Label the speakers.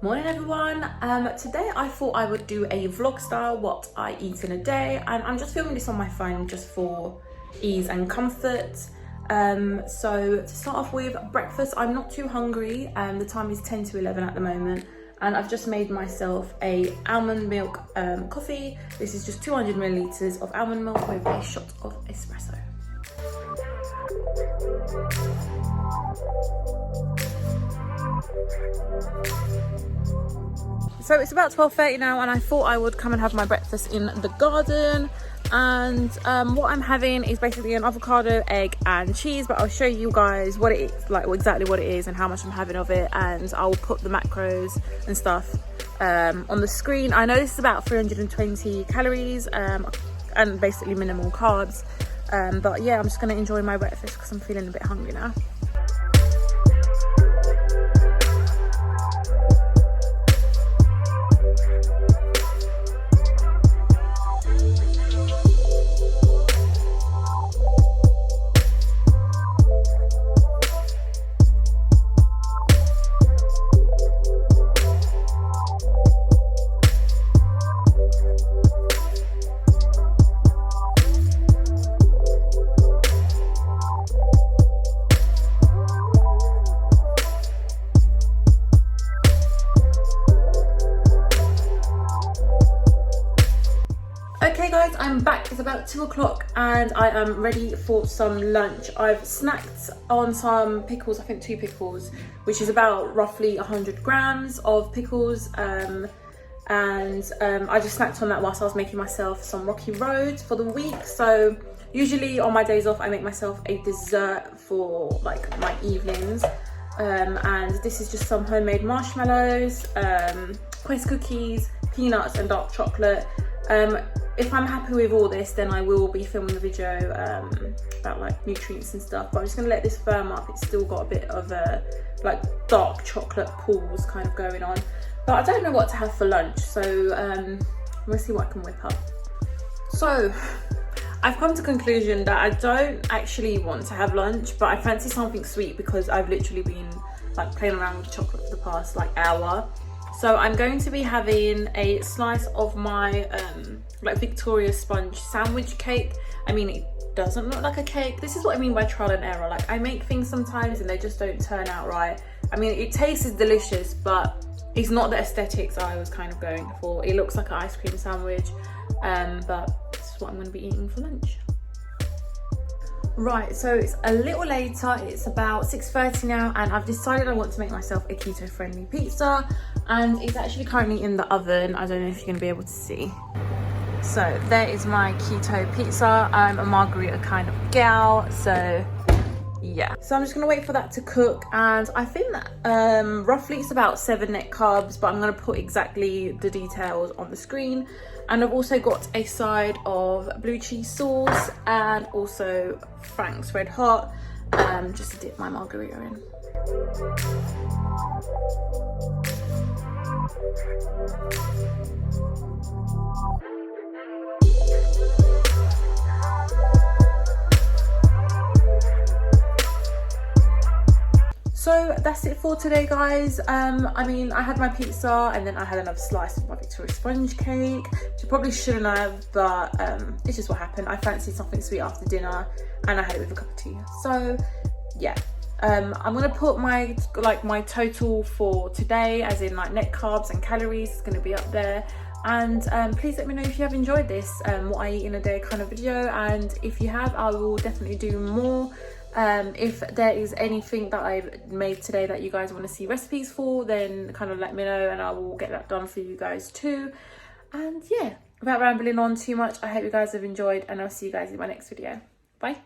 Speaker 1: Morning everyone. Today I thought I would do a vlog style what I eat in a day, and I'm just filming this on my phone just for ease and comfort. So to start off with breakfast, I'm not too hungry. The time is 10 to 11 at the moment, and I've just made myself a almond milk coffee. This is just 200 milliliters of almond milk with a shot of espresso. So it's about 12:30 now, and I thought I would come and have my breakfast in the garden. And what I'm having is basically an avocado, egg and cheese, but I'll show you guys what it is, like exactly what it is and how much I'm having of it, and I'll put the macros and stuff on the screen. I know this is about 320 calories and basically minimal carbs, but yeah, I'm just going to enjoy my breakfast because I'm feeling a bit hungry now. Okay guys, I'm back. It's about 2 o'clock and I am ready for some lunch. I've snacked on some pickles, I think 2 pickles, which is about roughly 100 grams of pickles. I just snacked on that whilst I was making myself some rocky roads for the week. So usually on my days off, I make myself a dessert for like my evenings. And this is just some homemade marshmallows, Quest cookies, peanuts and dark chocolate. If I'm happy with all this, then I will be filming a video about like nutrients and stuff, but I'm just gonna let this firm up. It's still got a bit of a like dark chocolate pools kind of going on, but I don't know what to have for lunch, so we'll see what I can whip up. So I've come to the conclusion that I don't actually want to have lunch, but I fancy something sweet because I've literally been like playing around with chocolate for the past like hour. So I'm going to be having a slice of my like Victoria sponge sandwich cake. I mean, it doesn't look like a cake. This is what I mean by trial and error. Like, I make things sometimes and they just don't turn out right. I mean, it tastes delicious, but it's not the aesthetics I was kind of going for. It looks like an ice cream sandwich, but this is what I'm going to be eating for lunch. Right, so it's a little later, it's about 6:30 now, and I've decided I want to make myself a keto friendly pizza, and it's actually currently in the oven. I don't know if you're going to be able to see. So there is my keto pizza. I'm a margarita kind of gal, so yeah. So I'm just going to wait for that to cook, and I think that roughly it's about 7 net carbs, but I'm going to put exactly the details on the screen. And I've also got a side of blue cheese sauce and also Frank's Red Hot, just to dip my margarita in. So that's it for today, guys. I mean, I had my pizza and then I had another slice of my Victoria sponge cake, which I probably shouldn't have, but it's just what happened. I fancied something sweet after dinner and I had it with a cup of tea. So yeah, I'm gonna put my total for today, as in like net carbs and calories. It's gonna be up there. And please let me know if you have enjoyed this what I eat in a day kind of video, and if you have, I will definitely do more. If there is anything that I've made today that you guys want to see recipes for, then kind of let me know and I will get that done for you guys too. And yeah, without rambling on too much, I hope you guys have enjoyed, and I'll see you guys in my next video. Bye.